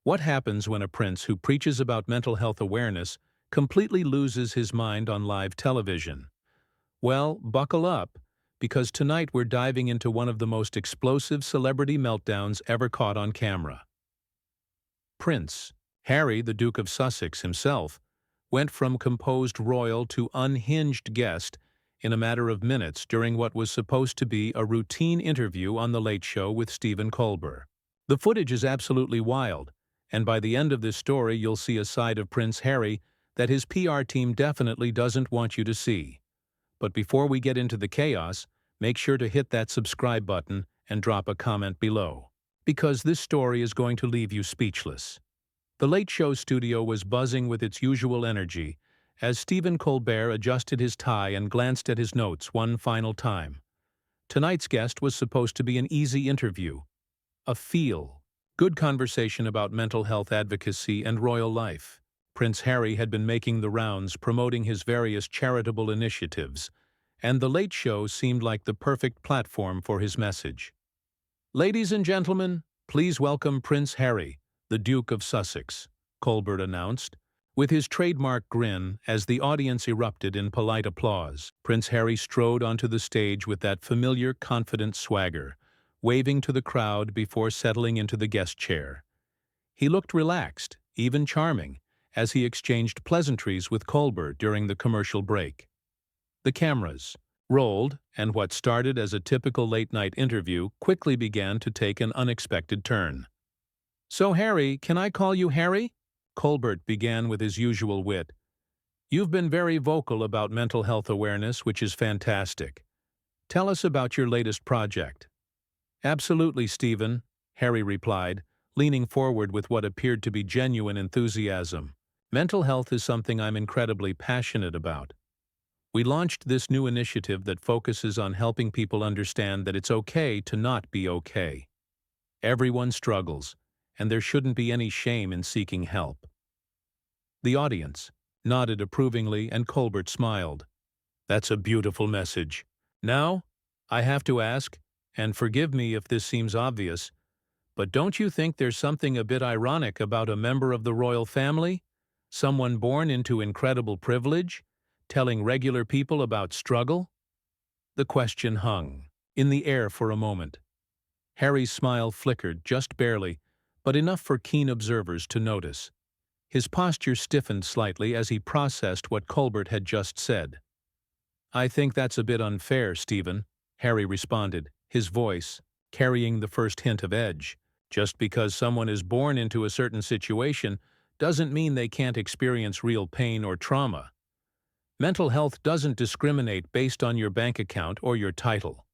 What happens when a prince who preaches about mental health awareness completely loses his mind on live television? Well, buckle up, because tonight we're diving into one of the most explosive celebrity meltdowns ever caught on camera. Prince Harry, the Duke of Sussex himself, went from composed royal to unhinged guest in a matter of minutes during what was supposed to be a routine interview on The Late Show with Stephen Colbert. The footage is absolutely wild, and by the end of this story you'll see a side of Prince Harry that his PR team definitely doesn't want you to see. But before we get into the chaos, make sure to hit that subscribe button and drop a comment below, because this story is going to leave you speechless. The Late Show studio was buzzing with its usual energy as Stephen Colbert adjusted his tie and glanced at his notes one final time. Tonight's guest was supposed to be an easy interview, a feel-good conversation about mental health advocacy and royal life. Prince Harry had been making the rounds promoting his various charitable initiatives, and The Late Show seemed like the perfect platform for his message. "Ladies and gentlemen, please welcome Prince Harry, the Duke of Sussex," Colbert announced, with his trademark grin as the audience erupted in polite applause. Prince Harry strode onto the stage with that familiar, confident swagger, waving to the crowd before settling into the guest chair. He looked relaxed, even charming, as he exchanged pleasantries with Colbert during the commercial break. The cameras rolled, and what started as a typical late-night interview quickly began to take an unexpected turn. "So, Harry, can I call you Harry?" Colbert began with his usual wit. "You've been very vocal about mental health awareness, which is fantastic. Tell us about your latest project." "Absolutely, Stephen," Harry replied, leaning forward with what appeared to be genuine enthusiasm. "Mental health is something I'm incredibly passionate about. We launched this new initiative that focuses on helping people understand that it's okay to not be okay. Everyone struggles, and there shouldn't be any shame in seeking help." The audience nodded approvingly, and Colbert smiled. "That's a beautiful message. Now, I have to ask, and forgive me if this seems obvious, but don't you think there's something a bit ironic about a member of the royal family, someone born into incredible privilege, telling regular people about struggle?" The question hung in the air for a moment. Harry's smile flickered just barely, but enough for keen observers to notice. His posture stiffened slightly as he processed what Colbert had just said. "I think that's a bit unfair, Stephen," Harry responded, his voice carrying the first hint of edge. "Just because someone is born into a certain situation doesn't mean they can't experience real pain or trauma. Mental health doesn't discriminate based on your bank account or your title."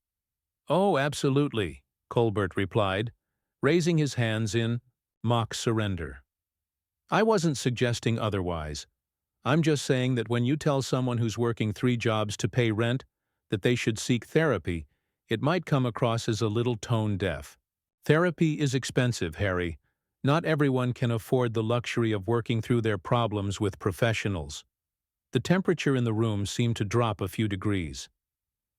"Oh, absolutely," Colbert replied, raising his hands in mock surrender. "I wasn't suggesting otherwise. I'm just saying that when you tell someone who's working 3 jobs to pay rent that they should seek therapy, it might come across as a little tone-deaf. Therapy is expensive, Harry. Not everyone can afford the luxury of working through their problems with professionals." The temperature in the room seemed to drop a few degrees.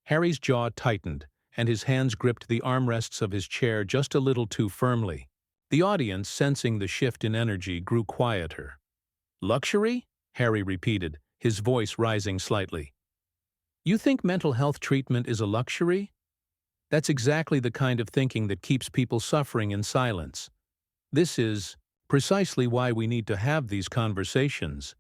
Harry's jaw tightened, and his hands gripped the armrests of his chair just a little too firmly. The audience, sensing the shift in energy, grew quieter. "Luxury?" Harry repeated, his voice rising slightly. "You think mental health treatment is a luxury? That's exactly the kind of thinking that keeps people suffering in silence. This is precisely why we need to have these conversations."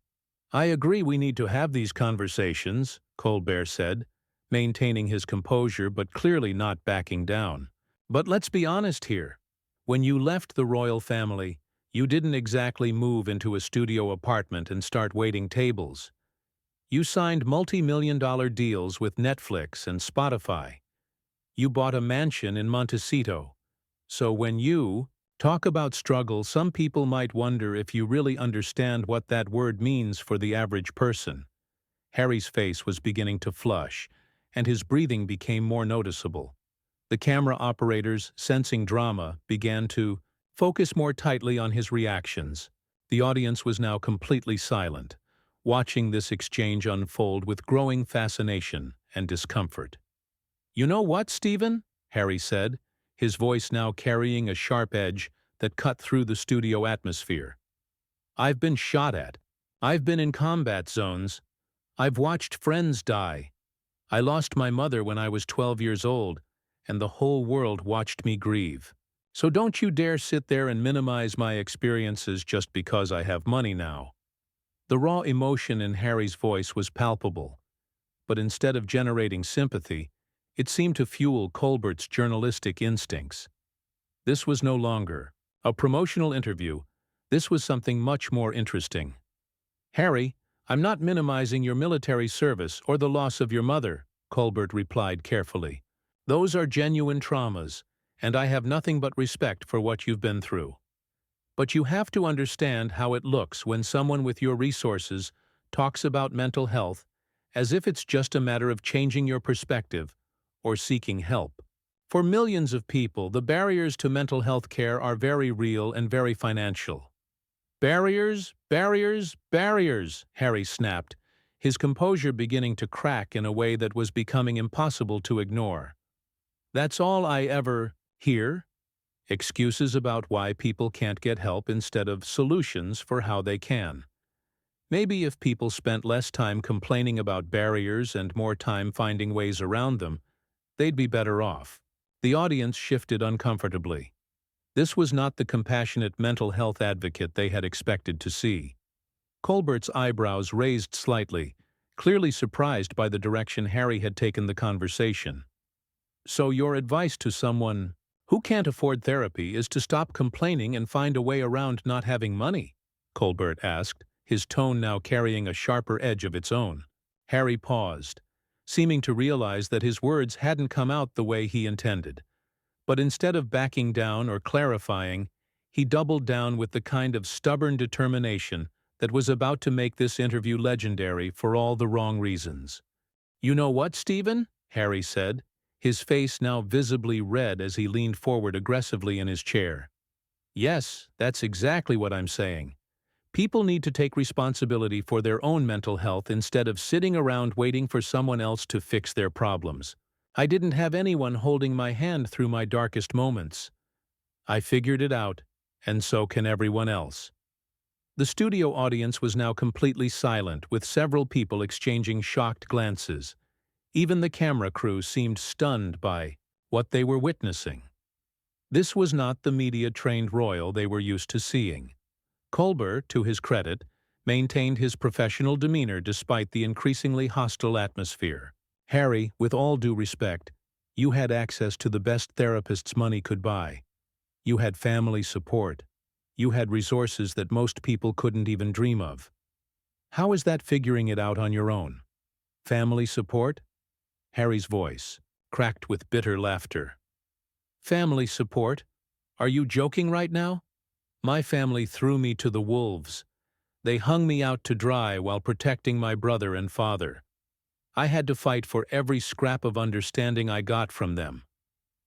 "I agree we need to have these conversations," Colbert said, maintaining his composure but clearly not backing down. "But let's be honest here. When you left the royal family, you didn't exactly move into a studio apartment and start waiting tables. You signed multi-million-dollar deals with Netflix and Spotify. You bought a mansion in Montecito. So when you talk about struggle, some people might wonder if you really understand what that word means for the average person." Harry's face was beginning to flush, and his breathing became more noticeable. The camera operators, sensing drama, began to focus more tightly on his reactions. The audience was now completely silent, watching this exchange unfold with growing fascination and discomfort. "You know what, Stephen?" Harry said, his voice now carrying a sharp edge that cut through the studio atmosphere. "I've been shot at. I've been in combat zones. I've watched friends die. I lost my mother when I was 12 years old, and the whole world watched me grieve. So don't you dare sit there and minimize my experiences just because I have money now." The raw emotion in Harry's voice was palpable, but instead of generating sympathy, it seemed to fuel Colbert's journalistic instincts. This was no longer a promotional interview. This was something much more interesting. "Harry, I'm not minimizing your military service or the loss of your mother," Colbert replied carefully. "Those are genuine traumas, and I have nothing but respect for what you've been through. But you have to understand how it looks when someone with your resources talks about mental health as if it's just a matter of changing your perspective or seeking help. For millions of people, the barriers to mental health care are very real and very financial." "Barriers, barriers, barriers," Harry snapped, his composure beginning to crack in a way that was becoming impossible to ignore. "That's all I ever hear? Excuses about why people can't get help instead of solutions for how they can. Maybe if people spent less time complaining about barriers and more time finding ways around them, they'd be better off." The audience shifted uncomfortably. This was not the compassionate mental health advocate they had expected to see. Colbert's eyebrows raised slightly, clearly surprised by the direction Harry had taken the conversation. "So your advice to someone who can't afford therapy is to stop complaining and find a way around not having money?" Colbert asked, his tone now carrying a sharper edge of its own. Harry paused, seeming to realize that his words hadn't come out the way he intended. But instead of backing down or clarifying, he doubled down with the kind of stubborn determination that was about to make this interview legendary for all the wrong reasons. "You know what, Stephen?" Harry said, his face now visibly red as he leaned forward aggressively in his chair. "Yes, that's exactly what I'm saying. People need to take responsibility for their own mental health instead of sitting around waiting for someone else to fix their problems. I didn't have anyone holding my hand through my darkest moments. I figured it out, and so can everyone else." The studio audience was now completely silent, with several people exchanging shocked glances. Even the camera crew seemed stunned by what they were witnessing. This was not the media-trained royal they were used to seeing. Colbert, to his credit, maintained his professional demeanor despite the increasingly hostile atmosphere. "Harry, with all due respect, you had access to the best therapists money could buy. You had family support. You had resources that most people couldn't even dream of. How is that figuring it out on your own? Family support?" Harry's voice cracked with bitter laughter. "Family support? Are you joking right now? My family threw me to the wolves. They hung me out to dry while protecting my brother and father. I had to fight for every scrap of understanding I got from them.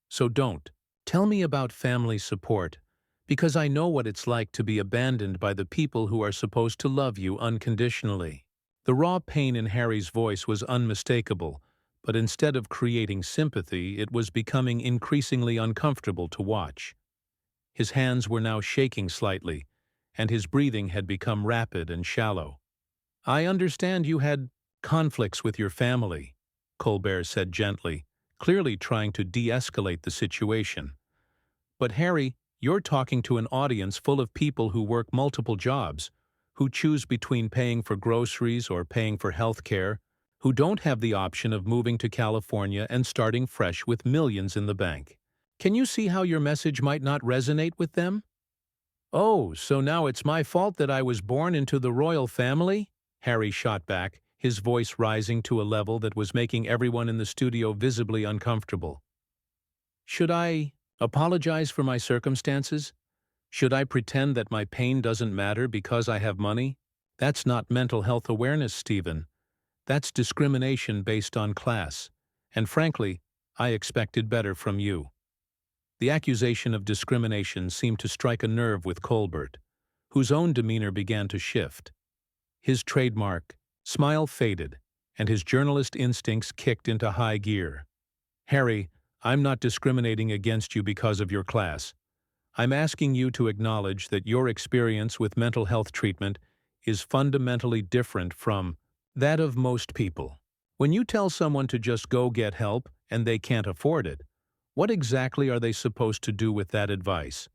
So don't tell me about family support, because I know what it's like to be abandoned by the people who are supposed to love you unconditionally." The raw pain in Harry's voice was unmistakable, but instead of creating sympathy, it was becoming increasingly uncomfortable to watch. His hands were now shaking slightly, and his breathing had become rapid and shallow. "I understand you had conflicts with your family," Colbert said gently, clearly trying to de-escalate the situation. "But Harry, you're talking to an audience full of people who work multiple jobs, who choose between paying for groceries or paying for health care, who don't have the option of moving to California and starting fresh with millions in the bank. Can you see how your message might not resonate with them?" "Oh, so now it's my fault that I was born into the royal family?" Harry shot back, his voice rising to a level that was making everyone in the studio visibly uncomfortable. "Should I apologize for my circumstances? Should I pretend that my pain doesn't matter because I have money? That's not mental health awareness, Stephen. That's discrimination based on class, and frankly, I expected better from you." The accusation of discrimination seemed to strike a nerve with Colbert, whose own demeanor began to shift. His trademark smile faded, and his journalist instincts kicked into high gear. "Harry, I'm not discriminating against you because of your class. I'm asking you to acknowledge that your experience with mental health treatment is fundamentally different from that of most people. When you tell someone to just go get help and they can't afford it, what exactly are they supposed to do with that advice?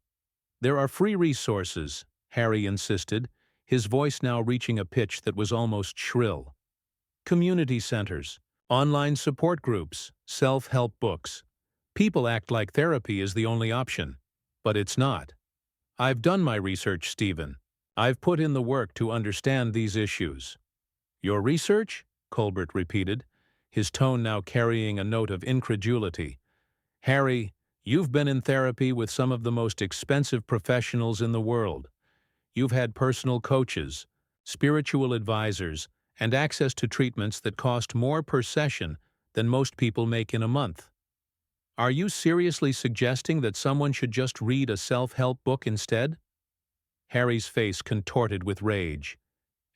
There are free resources, Harry insisted, his voice now reaching a pitch that was almost shrill. Community centers, online support groups, self-help books. People act like therapy is the only option, but it's not. I've done my research, Stephen. I've put in the work to understand these issues. Your research? Colbert repeated, his tone now carrying a note of incredulity. Harry, you've been in therapy with some of the most expensive professionals in the world. You've had personal coaches, spiritual advisors, and access to treatments that cost more per session than most people make in a month. Are you seriously suggesting that someone should just read a self-help book instead? Harry's face contorted with rage,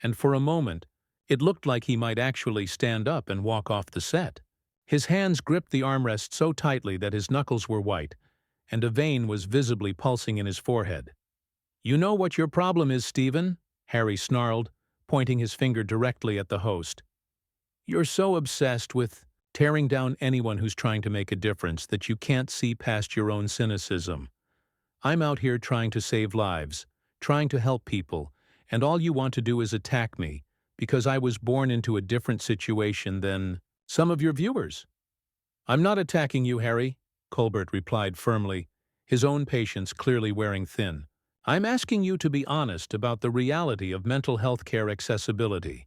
and for a moment, it looked like he might actually stand up and walk off the set. His hands gripped the armrest so tightly that his knuckles were white, and a vein was visibly pulsing in his forehead. You know what your problem is, Stephen? Harry snarled, pointing his finger directly at the host. You're so obsessed with tearing down anyone who's trying to make a difference that you can't see past your own cynicism. I'm out here trying to save lives, trying to help people, and all you want to do is attack me because I was born into a different situation than some of your viewers. I'm not attacking you, Harry, Colbert replied firmly, his own patience clearly wearing thin. I'm asking you to be honest about the reality of mental health care accessibility.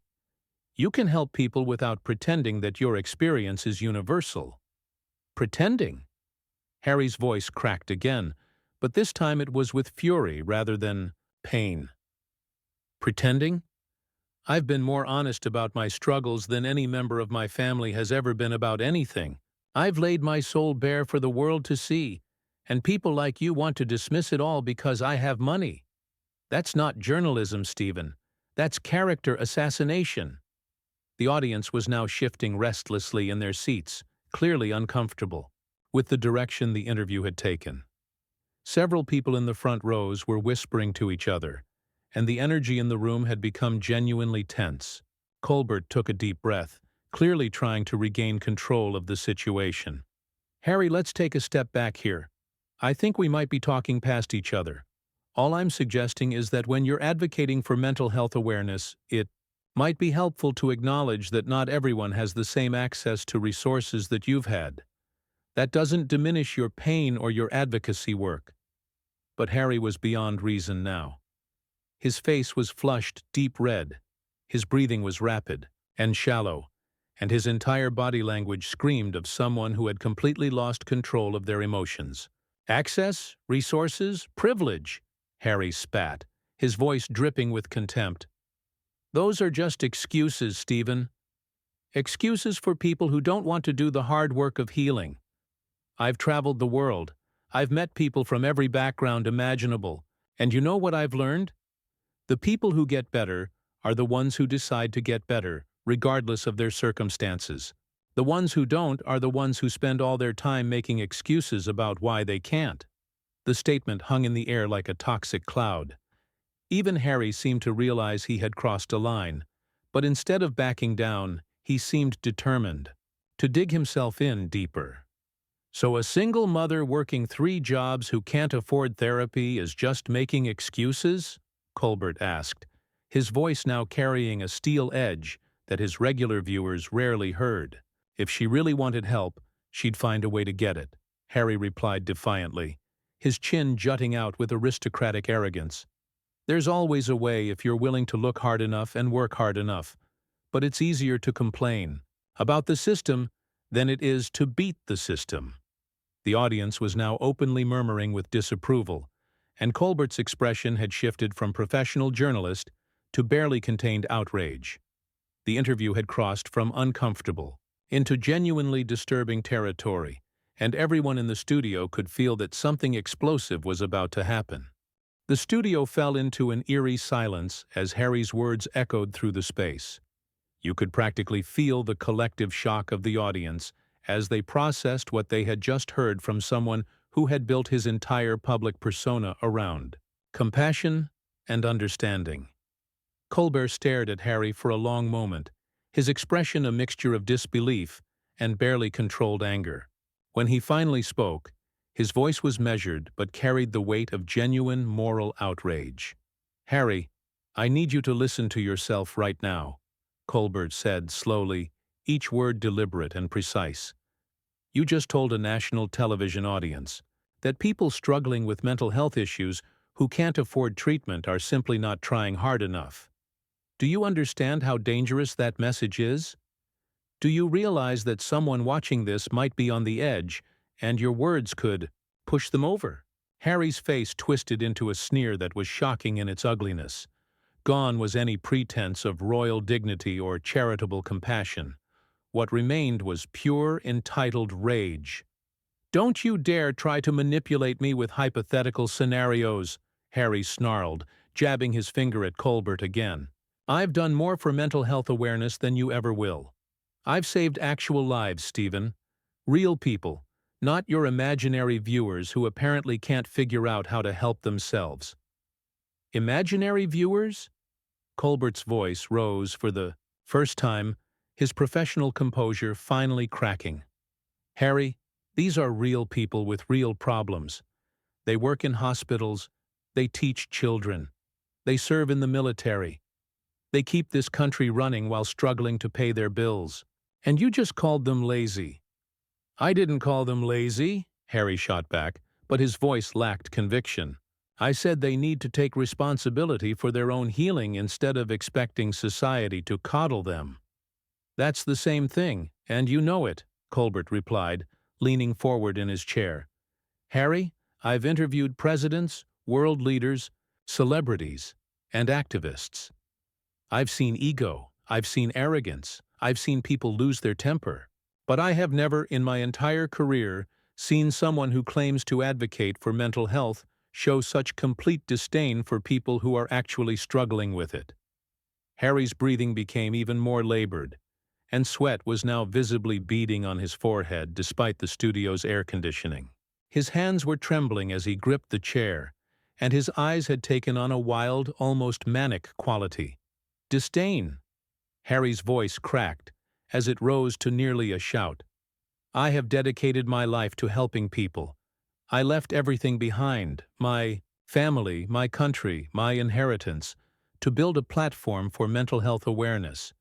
You can help people without pretending that your experience is universal. Pretending? Harry's voice cracked again, but this time it was with fury rather than pain. Pretending? I've been more honest about my struggles than any member of my family has ever been about anything. I've laid my soul bare for the world to see, and people like you want to dismiss it all because I have money. That's not journalism, Stephen. That's character assassination. The audience was now shifting restlessly in their seats, clearly uncomfortable with the direction the interview had taken. Several people in the front rows were whispering to each other, and the energy in the room had become genuinely tense. Colbert took a deep breath, clearly trying to regain control of the situation. Harry, let's take a step back here. I think we might be talking past each other. All I'm suggesting is that when you're advocating for mental health awareness, it might be helpful to acknowledge that not everyone has the same access to resources that you've had. That doesn't diminish your pain or your advocacy work. But Harry was beyond reason now. His face was flushed deep red, his breathing was rapid and shallow, and his entire body language screamed of someone who had completely lost control of their emotions. Access, resources, privilege, Harry spat, his voice dripping with contempt. Those are just excuses, Stephen. Excuses for people who don't want to do the hard work of healing. I've traveled the world. I've met people from every background imaginable. And you know what I've learned? The people who get better are the ones who decide to get better, regardless of their circumstances. The ones who don't are the ones who spend all their time making excuses about why they can't. The statement hung in the air like a toxic cloud. Even Harry seemed to realize he had crossed a line, but instead of backing down, he seemed determined to dig himself in deeper. So a single mother working 3 jobs who can't afford therapy is just making excuses? Colbert asked, his voice now carrying a steel edge that his regular viewers rarely heard. If she really wanted help, she'd find a way to get it, Harry replied defiantly, his chin jutting out with aristocratic arrogance. There's always a way if you're willing to look hard enough and work hard enough, but it's easier to complain about the system than it is to beat the system. The audience was now openly murmuring with disapproval, and Colbert's expression had shifted from professional journalist to barely contained outrage. The interview had crossed from uncomfortable into genuinely disturbing territory, and everyone in the studio could feel that something explosive was about to happen. The studio fell into an eerie silence as Harry's words echoed through the space. You could practically feel the collective shock of the audience as they processed what they had just heard from someone who had built his entire public persona around compassion and understanding. Colbert stared at Harry for a long moment, his expression a mixture of disbelief and barely controlled anger. When he finally spoke, his voice was measured but carried the weight of genuine moral outrage. "Harry, I need you to listen to yourself right now," Colbert said slowly, each word deliberate and precise. "You just told a national television audience that people struggling with mental health issues who can't afford treatment are simply not trying hard enough. Do you understand how dangerous that message is? Do you realize that someone watching this might be on the edge, and your words could push them over?" Harry's face twisted into a sneer that was shocking in its ugliness. Gone was any pretense of royal dignity or charitable compassion. What remained was pure, entitled rage. "Don't you dare try to manipulate me with hypothetical scenarios," Harry snarled, jabbing his finger at Colbert again. "I've done more for mental health awareness than you ever will. I've saved actual lives, Stephen. Real people, not your imaginary viewers who apparently can't figure out how to help themselves." "Imaginary viewers?" Colbert's voice rose for the first time, his professional composure finally cracking. "Harry, these are real people with real problems. They work in hospitals, they teach children, they serve in the military. They keep this country running while struggling to pay their bills. And you just called them lazy." "I didn't call them lazy," Harry shot back, but his voice lacked conviction. "I said they need to take responsibility for their own healing instead of expecting society to coddle them." "That's the same thing, and you know it," Colbert replied, leaning forward in his chair. "Harry, I've interviewed presidents, world leaders, celebrities, and activists. I've seen ego, I've seen arrogance, I've seen people lose their temper. But I have never, in my entire career, seen someone who claims to advocate for mental health show such complete disdain for people who are actually struggling with it." Harry's breathing became even more labored, and sweat was now visibly beading on his forehead despite the studio's air conditioning. His hands were trembling as he gripped the chair, and his eyes had taken on a wild, almost manic quality. "Disdain." Harry's voice cracked as it rose to nearly a shout. "I have dedicated my life to helping people. I left everything behind, my family, my country, my inheritance, to build a platform for mental health awareness.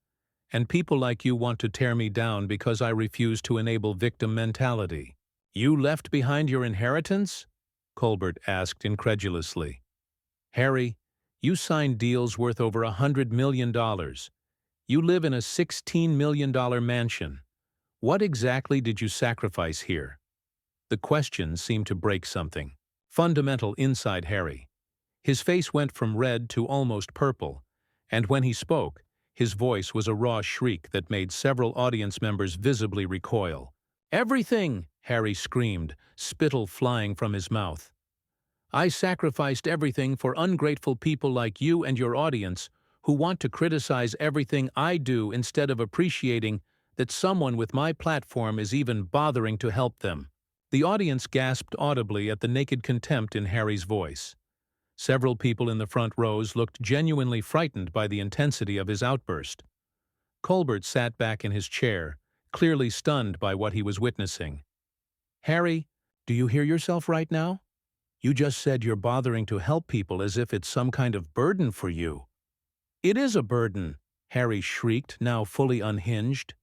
And people like you want to tear me down because I refuse to enable victim mentality." "You left behind your inheritance?" Colbert asked incredulously. "Harry, you signed deals worth over $100 million. You live in a $16 million mansion. What exactly did you sacrifice here?" The question seemed to break something fundamental inside Harry. His face went from red to almost purple, and when he spoke, his voice was a raw shriek that made several audience members visibly recoil. "Everything!" Harry screamed, spittle flying from his mouth. "I sacrificed everything for ungrateful people like you and your audience who want to criticize everything I do instead of appreciating that someone with my platform is even bothering to help them." The audience gasped audibly at the naked contempt in Harry's voice. Several people in the front rows looked genuinely frightened by the intensity of his outburst. Colbert sat back in his chair, clearly stunned by what he was witnessing. "Harry, do you hear yourself right now? You just said you're bothering to help people as if it's some kind of burden for you." "It is a burden," Harry shrieked, now fully unhinged.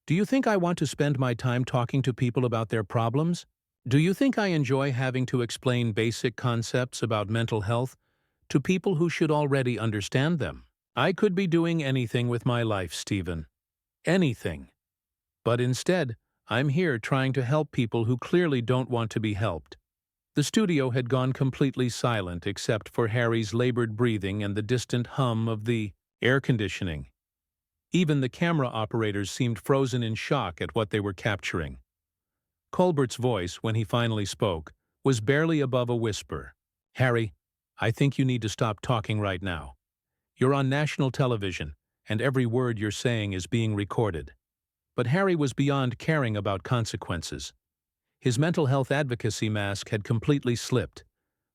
"Do you think I want to spend my time talking to people about their problems? Do you think I enjoy having to explain basic concepts about mental health to people who should already understand them? I could be doing anything with my life, Stephen. Anything. But instead, I'm here trying to help people who clearly don't want to be helped." The studio had gone completely silent except for Harry's labored breathing and the distant hum of the air conditioning. Even the camera operators seemed frozen in shock at what they were capturing. Colbert's voice, when he finally spoke, was barely above a whisper. "Harry, I think you need to stop talking right now. You're on national television, and every word you're saying is being recorded." But Harry was beyond caring about consequences. His mental health advocacy mask had completely slipped,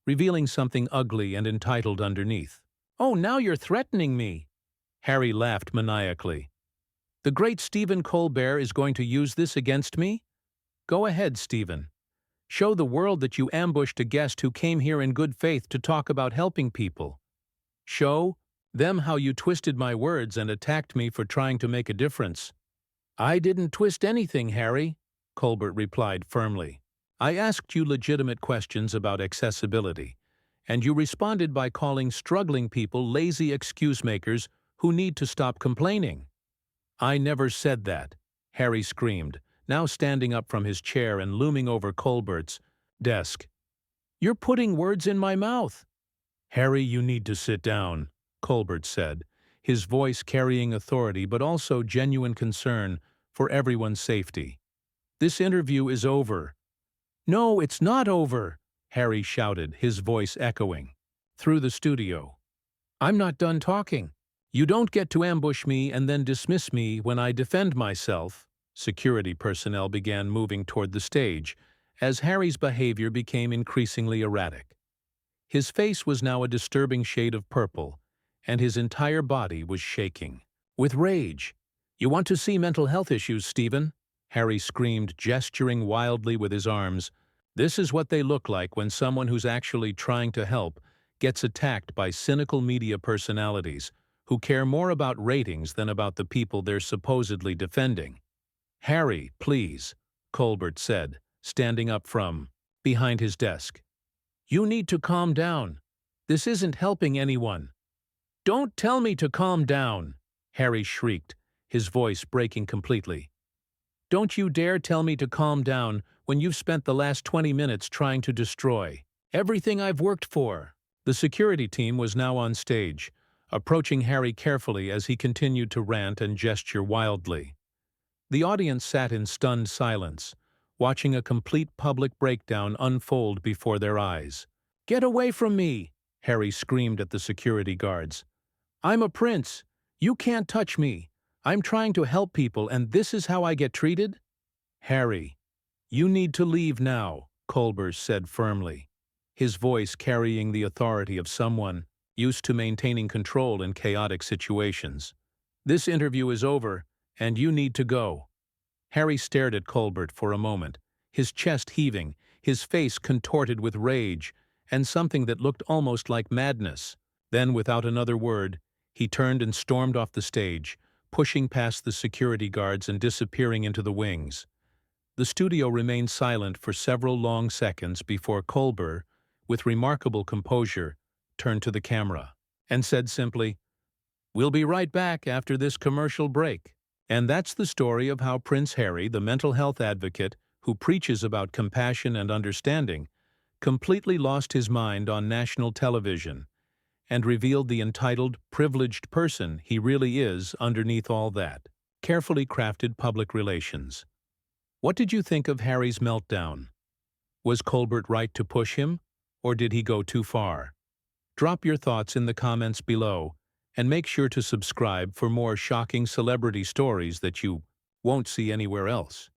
revealing something ugly and entitled underneath. "Oh, now you're threatening me!" Harry laughed maniacally. "The great Stephen Colbert is going to use this against me? Go ahead, Stephen. Show the world that you ambushed a guest who came here in good faith to talk about helping people. Show them how you twisted my words and attacked me for trying to make a difference." "I didn't twist anything, Harry," Colbert replied firmly. "I asked you legitimate questions about accessibility, and you responded by calling struggling people lazy excuse-makers who need to stop complaining." "I never said that," Harry screamed, now standing up from his chair and looming over Colbert's desk. "You're putting words in my mouth." "Harry, you need to sit down," Colbert said, his voice carrying authority but also genuine concern for everyone's safety. "This interview is over." "No, it's not over," Harry shouted, his voice echoing through the studio. "I'm not done talking. You don't get to ambush me and then dismiss me when I defend myself." Security personnel began moving toward the stage as Harry's behavior became increasingly erratic. His face was now a disturbing shade of purple, and his entire body was shaking with rage. "You want to see mental health issues, Stephen?" Harry screamed, gesturing wildly with his arms. "This is what they look like when someone who's actually trying to help gets attacked by cynical media personalities who care more about ratings than about the people they're supposedly defending." "Harry, please," Colbert said, standing up from behind his desk. "You need to calm down. This isn't helping anyone." "Don't tell me to calm down," Harry shrieked, his voice breaking completely. "Don't you dare tell me to calm down when you've spent the last 20 minutes trying to destroy everything I've worked for." The security team was now on stage, approaching Harry carefully as he continued to rant and gesture wildly. The audience sat in stunned silence, watching a complete public breakdown unfold before their eyes. "Get away from me!" Harry screamed at the security guards. "I'm a prince. You can't touch me. I'm trying to help people, and this is how I get treated?" "Harry, you need to leave now," Colbert said firmly, his voice carrying the authority of someone used to maintaining control in chaotic situations. "This interview is over, and you need to go." Harry stared at Colbert for a moment, his chest heaving, his face contorted with rage and something that looked almost like madness. Then, without another word, he turned and stormed off the stage, pushing past the security guards and disappearing into the wings. The studio remained silent for several long seconds before Colbert, with remarkable composure, turned to the camera and said simply, "We'll be right back after this commercial break." And that's the story of how Prince Harry, the mental health advocate who preaches about compassion and understanding, completely lost his mind on national television and revealed the entitled, privileged person he really is underneath all that carefully crafted public relations. What did you think of Harry's meltdown? Was Colbert right to push him, or did he go too far? Drop your thoughts in the comments below, and make sure to subscribe for more shocking celebrity stories that you won't see anywhere else.